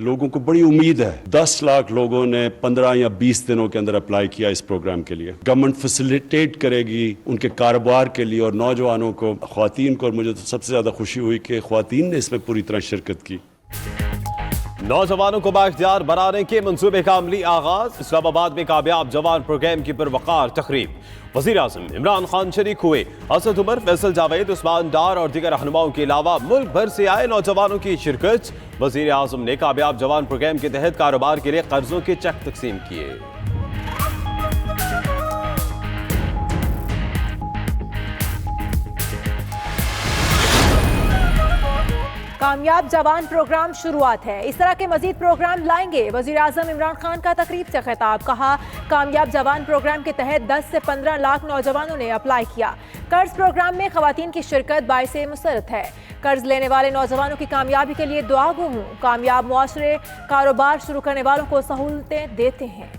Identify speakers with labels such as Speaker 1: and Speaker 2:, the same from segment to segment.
Speaker 1: लोगों को बड़ी उम्मीद है। 10 लाख लोगों ने 15 या 20 दिनों के अंदर अप्लाई किया इस प्रोग्राम के लिए। गवर्नमेंट फैसिलिटेट करेगी उनके कारोबार के लिए और नौजवानों को, ख्वातीन को। और मुझे तो सबसे ज्यादा खुशी हुई कि ख्वातीन ने इसमें पूरी तरह शिरकत की।
Speaker 2: नौजवानों को बाइख्तियार बनाने के मंसूबे का अमली आगाज। इस्लामाबाद में कामयाब जवान प्रोग्राम की पुरवकार तकरीब। वजीर आज़म इमरान खान शरीक हुए। असद उमर, फैसल जावेद, उस्मान डार और दीगर रहनुमाओं के अलावा मुल्क भर से आए नौजवानों की शिरकत। वजीर आज़म ने कामयाब जवान प्रोग्राम के तहत कारोबार के लिए कर्जों के चेक तकसीम किए।
Speaker 3: कामयाब जवान प्रोग्राम शुरुआत है, इस तरह के मजीद प्रोग्राम लाएंगे। वजीर आज़म इमरान खान का तकरीब से खिताब। कहा, कामयाब जवान प्रोग्राम के तहत 10 से 15 लाख नौजवानों ने अप्लाई किया। कर्ज प्रोग्राम में खवातीन की शिरकत बाइसे मुसरत है। कर्ज लेने वाले नौजवानों की कामयाबी के लिए दुआ गो हूँ। कामयाब मुआशरे कारोबार शुरू करने वालों को सहूलतें देते हैं।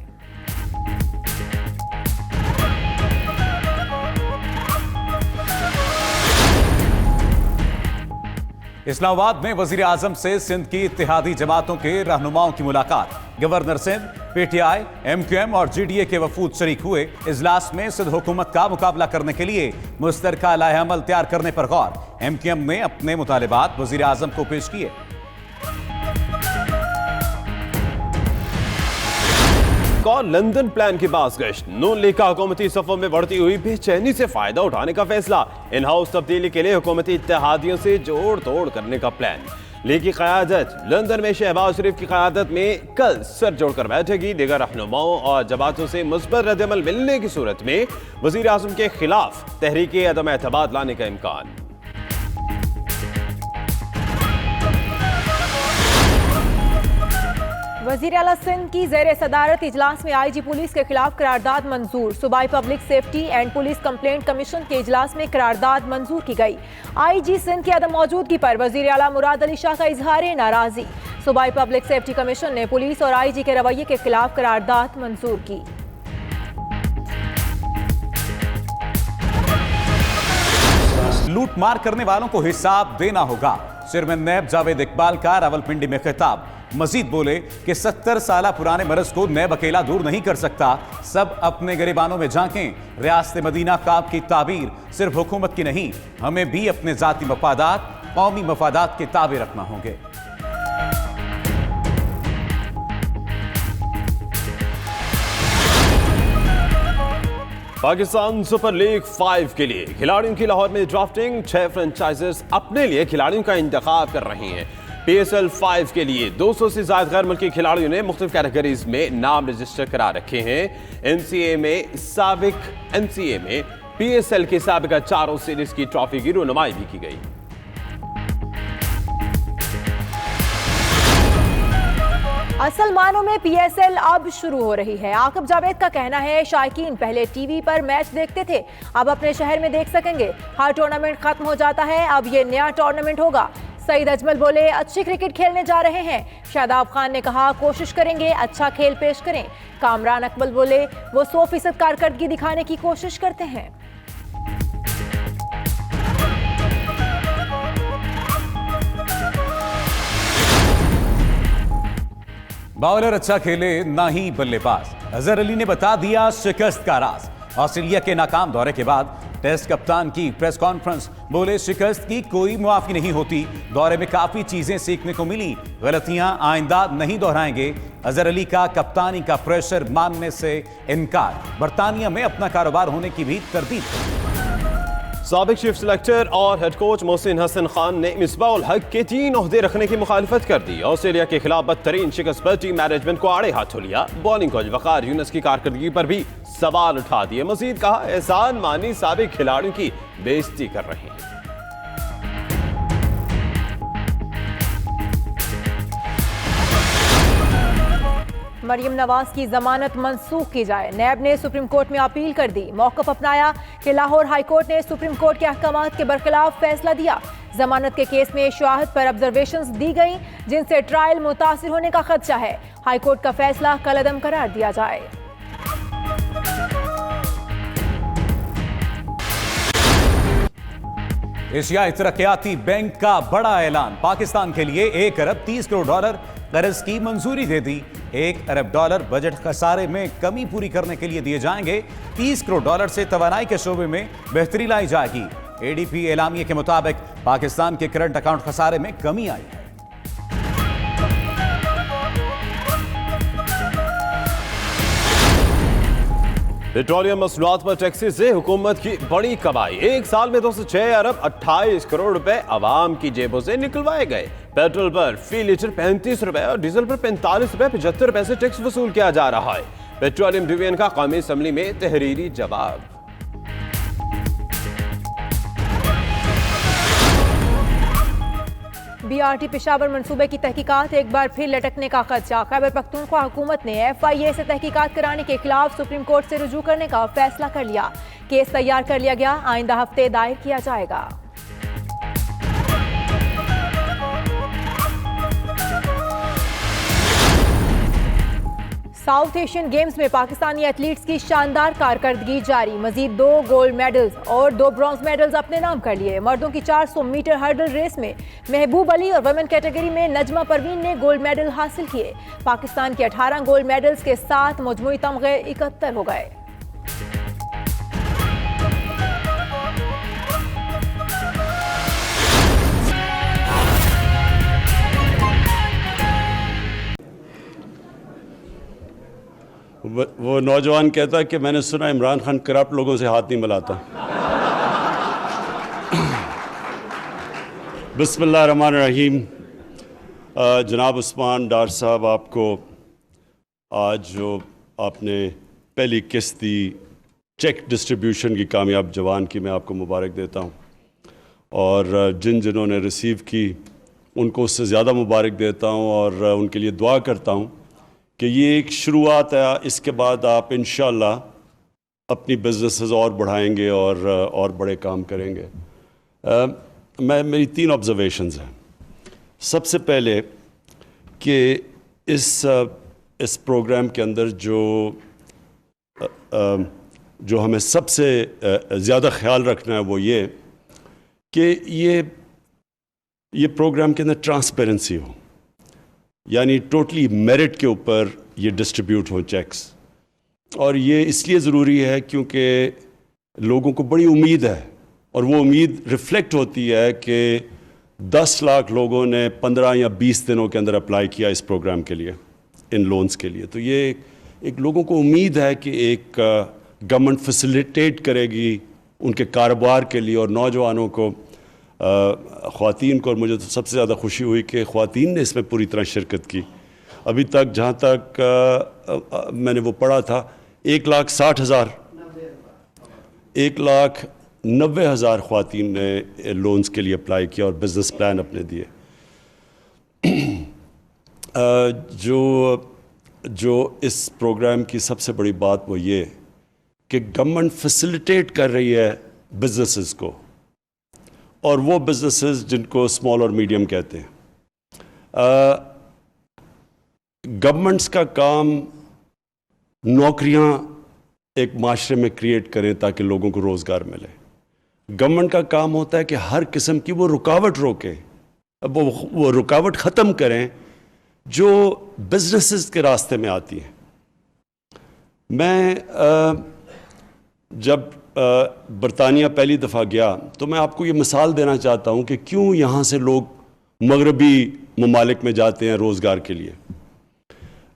Speaker 4: इस्लामाबाद में वजीर आजम से सिंध की इत्तेहादी जमातों के रहनुमाओं की मुलाकात। गवर्नर सिंध, पीटीआई, एमक्यूएम और जीडीए के वफूद शरीक हुए। इजलास में सिंध हुकूमत का मुकाबला करने के लिए मुश्तरका लाहेअमल तैयार करने पर गौर। एमक्यूएम ने अपने मुतालिबात वजीर आजम को पेश किए।
Speaker 2: लंदन प्लान की बाज़गश्त। नून लीग का हुकूमती सफ़ों में बढ़ती हुई बेचैनी से फायदा उठाने का फैसला। इन हाउस तब्दीली के लिए हुकूमती इत्तेहादियों से जोड़ तोड़ करने का प्लान। लीग की क़यादत लंदन में शहबाज शरीफ की क़यादत में कल सर जोड़कर बैठेगी। दीगर रहनुमाओं और जमातों से मुस्बत रद्द-ए-अमल मिलने की सूरत में वज़ीर आज़म के खिलाफ तहरीक अदम एतमाद लाने का इम्कान।
Speaker 3: वज़ीर आला सिंध की ज़ेर सदारत इजलास में आईजी पुलिस के खिलाफ करारदाद मंजूर। सूबाई public safety and police complaint commission के इजलास में करारदाद मंजूर की गई। आईजी सिंध की अदम मौजूदगी पर वज़ीर आला मुराद अली शाह का इजहार नाराजी। सूबाई पब्लिक सेफ्टी कमीशन ने पुलिस और आईजी के रवैये के खिलाफ करारदाद मंजूर की।
Speaker 4: लूट मार करने वालों को हिसाब देना होगा। चेयरमैन नैब जावेद इकबाल का रावलपिंडी में खिताब। मजीद बोले कि 70 साल पुराने मरज को नैब अकेला दूर नहीं कर सकता। सब अपने गिरेबानों में झांकें। रियासत मदीना काब की ताबीर सिर्फ हुकूमत की नहीं, हमें भी अपने जाती मफादात, कौमी मफादात के ताबे रखना होंगे।
Speaker 2: पाकिस्तान सुपर लीग 5 के लिए खिलाड़ियों की लाहौर में ड्राफ्टिंग। 6 फ्रेंचाइजर्स अपने लिए खिलाड़ियों का इंतखाब कर रही हैं। PSL 5 के लिए 200 से ज्यादा गैर मुल्की खिलाड़ियों ने मुख्तलिफ कैटेगरीज में नाम रजिस्टर करा रखे हैं। NCA में PSL के साबिका चारों सीरीज की ट्रॉफी की रुनुमाई भी की गई।
Speaker 3: असल मानों में PSL अब शुरू हो रही है। आकिब जावेद का कहना है, शायकीन पहले टीवी पर मैच देखते थे, अब अपने शहर में देख सकेंगे। हर टूर्नामेंट खत्म हो जाता है, अब ये नया टूर्नामेंट होगा। सईद अजमल बोले, अच्छी क्रिकेट खेलने जा रहे हैं। शादाब खान ने कहा, कोशिश करेंगे अच्छा खेल पेश करें। कामरान अकबल बोले, वो 100% कारकर्दगी दिखाने की कोशिश करते हैं।
Speaker 4: बाउलर अच्छा खेले ना ही बल्लेबाज। अजहर अली ने बता दिया शिकस्त का राज। ऑस्ट्रेलिया के नाकाम दौरे के बाद टेस्ट कप्तान की प्रेस कॉन्फ्रेंस। बोले, शिकस्त की कोई मुआफी नहीं होती। दौरे में काफी चीजें सीखने को मिली, गलतियां आइंदा नहीं दोहराएंगे। अजहर अली का कप्तानी का प्रेशर मानने से इनकार। बरतानिया में अपना कारोबार होने की भी तरदीद।
Speaker 2: साबिक चीफ सिलेक्टर और हेड कोच मोहसिन हसन खान ने मिसबाउल हक के 3 ओहदे रखने की मुखालिफत कर दी। ऑस्ट्रेलिया के खिलाफ बदतरीन शिकस्त पर टीम मैनेजमेंट को आड़े हाथों लिया। बॉलिंग कोच वकार यूनुस की कारकर्दगी पर भी सवाल उठा दिए। मजीद कहा, एहसान मानी साबिक खिलाड़ियों की बेइज्जती कर रहे हैं।
Speaker 3: मरियम नवाज की जमानत मंसूख की जाए। नैब ने सुप्रीम कोर्ट में अपील कर दी। मौक़िफ़ अपनाया कि लाहौर हाई कोर्ट ने सुप्रीम कोर्ट के अहकामात के बरखिलाफ फैसला दिया। जमानत के केस में शवाहिद पर ऑब्जर्वेशंस दी गई जिनसे ट्रायल मुतासिर होने का खदशा है। हाई कोर्ट का फैसला कलअदम करार दिया जाए।
Speaker 4: एशियाई तरक्याती बैंक का बड़ा ऐलान, पाकिस्तान के लिए 1 अरब 30 करोड़ डॉलर कर्ज की मंजूरी दे दी। 1 अरब डॉलर बजट खसारे में कमी पूरी करने के लिए दिए जाएंगे। 30 करोड़ डॉलर से तवानाई के शोबे में बेहतरी लाई जाएगी। एडीपी एलामिया के मुताबिक पाकिस्तान के करंट अकाउंट खसारे में कमी आई है।
Speaker 2: पेट्रोलियम मसनूआत पर टैक्सी से हुकूमत की बड़ी कमाई। एक साल में 206 अरब 28 करोड़ रुपए अवाम की जेबों से निकलवाए गए। पेट्रोल पर फी लीटर 35 रुपए और डीजल पर 45 रुपए 75 पैसे टैक्स वसूल किया जा रहा है। पेट्रोलियम डिवीजन का कौमी असम्बली में तहरीरी जवाब।
Speaker 3: बीआरटी पेशावर मंसूबे की तहकीकात एक बार फिर लटकने का खदशा। खैबर पख्तूनख्वा हुकूमत ने FIA से तहकीकात कराने के खिलाफ सुप्रीम कोर्ट से रुजू करने का फैसला कर लिया। केस तैयार कर लिया गया, आइंदा हफ्ते दायर किया जाएगा। साउथ एशियन गेम्स में पाकिस्तानी एथलीट्स की शानदार कारकर्दगी जारी। मजीद 2 गोल्ड मेडल्स और 2 ब्रॉन्ज मेडल्स अपने नाम कर लिए। मर्दों की 400 मीटर हर्डल रेस में महबूब अली और वुमेन कैटेगरी में नजमा परवीन ने गोल्ड मेडल हासिल किए। पाकिस्तान के 18 गोल्ड मेडल्स के साथ मजमूई तमगे 71 हो गए।
Speaker 1: वो नौजवान कहता है कि मैंने सुना इमरान खान करप्ट लोगों से हाथ नहीं मिलाता। बिस्मिल्लाहिर्रहमानिर्रहीम। जनाब उस्मान डार साहब, आपको आज जो आपने पहली किस्त दी चेक डिस्ट्रीब्यूशन की कामयाब जवान की, मैं आपको मुबारक देता हूँ। और जिन्होंने रिसीव की उनको उससे ज़्यादा मुबारक देता हूँ और उनके लिए दुआ करता हूँ कि ये एक शुरुआत है। इसके बाद आप इंशाअल्लाह अपनी बिजनेसेस और बढ़ाएंगे और बड़े काम करेंगे। मेरी 3 ऑब्जर्वेशंस हैं। सबसे पहले कि इस प्रोग्राम के अंदर जो हमें सबसे ज़्यादा ख्याल रखना है वो ये कि ये प्रोग्राम के अंदर ट्रांसपेरेंसी हो, यानी टोटली मेरिट के ऊपर ये डिस्ट्रीब्यूट हो चेक्स। और ये इसलिए ज़रूरी है क्योंकि लोगों को बड़ी उम्मीद है और वो उम्मीद रिफ्लेक्ट होती है कि 10 लाख लोगों ने 15 या 20 दिनों के अंदर अप्लाई किया इस प्रोग्राम के लिए, इन लोन्स के लिए। तो ये एक लोगों को उम्मीद है कि एक गवर्नमेंट फैसिलिटेट करेगी उनके कारोबार के लिए और नौजवानों को, ख़वातीन को। और मुझे तो सबसे ज़्यादा खुशी हुई कि ख़वातीन ने इसमें पूरी तरह शिरकत की। अभी तक जहाँ तक मैंने वो पढ़ा था 1,90,000 ख़वातीन ने लोन्स के लिए अप्लाई किया और बिज़नेस प्लान अपने दिए। जो इस प्रोग्राम की सबसे बड़ी बात वो ये कि गवर्नमेंट फैसिलिटेट कर रही है बिजनेसेस को, और वो बिजनेसेस जिनको स्मॉल और मीडियम कहते हैं। गवर्नमेंट्स का काम नौकरियां एक माशरे में क्रिएट करें ताकि लोगों को रोज़गार मिले। गवर्नमेंट का काम होता है कि हर किस्म की वो रुकावट रोके, वो रुकावट ख़त्म करें जो बिजनेसेस के रास्ते में आती हैं। मैं जब बरतानिया पहली दफ़ा गया तो मैं आपको ये मिसाल देना चाहता हूँ कि क्यों यहाँ से लोग मगरबी ममालिक में जाते हैं रोज़गार के लिए।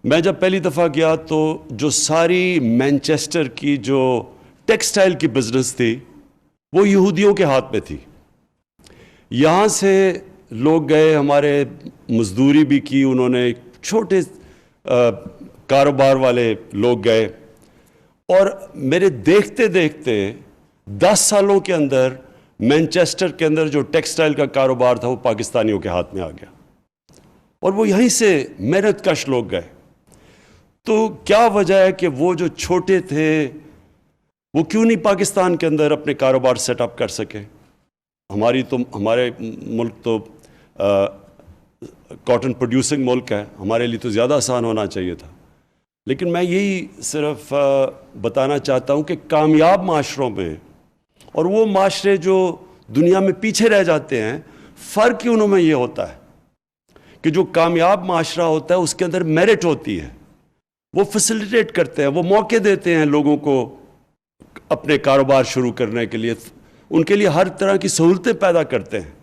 Speaker 1: मैं जब पहली दफ़ा गया तो जो सारी मैनचेस्टर की जो टेक्सटाइल की बिज़नेस थी वो यहूदियों के हाथ में थी। यहाँ से लोग गए, हमारे मजदूरी भी की उन्होंने, छोटे कारोबार वाले लोग गए, और मेरे देखते देखते 10 सालों के अंदर मैनचेस्टर के अंदर जो टेक्सटाइल का कारोबार था वो पाकिस्तानियों के हाथ में आ गया और वो यहीं से मेहनत कश लोग गए। तो क्या वजह है कि वो जो छोटे थे वो क्यों नहीं पाकिस्तान के अंदर अपने कारोबार सेटअप कर सके? हमारे मुल्क तो कॉटन प्रोड्यूसिंग मुल्क है, हमारे लिए तो ज़्यादा आसान होना चाहिए था। लेकिन मैं यही सिर्फ बताना चाहता हूँ कि कामयाब माशरों में, और वो माशरे जो दुनिया में पीछे रह जाते हैं। फ़र्क ही उनमें ये होता है कि जो कामयाब माशरा होता है उसके अंदर मेरिट होती है, वो फैसिलिटेट करते हैं, वो मौके देते हैं लोगों को अपने कारोबार शुरू करने के लिए, उनके लिए हर तरह की सहूलतें पैदा करते हैं।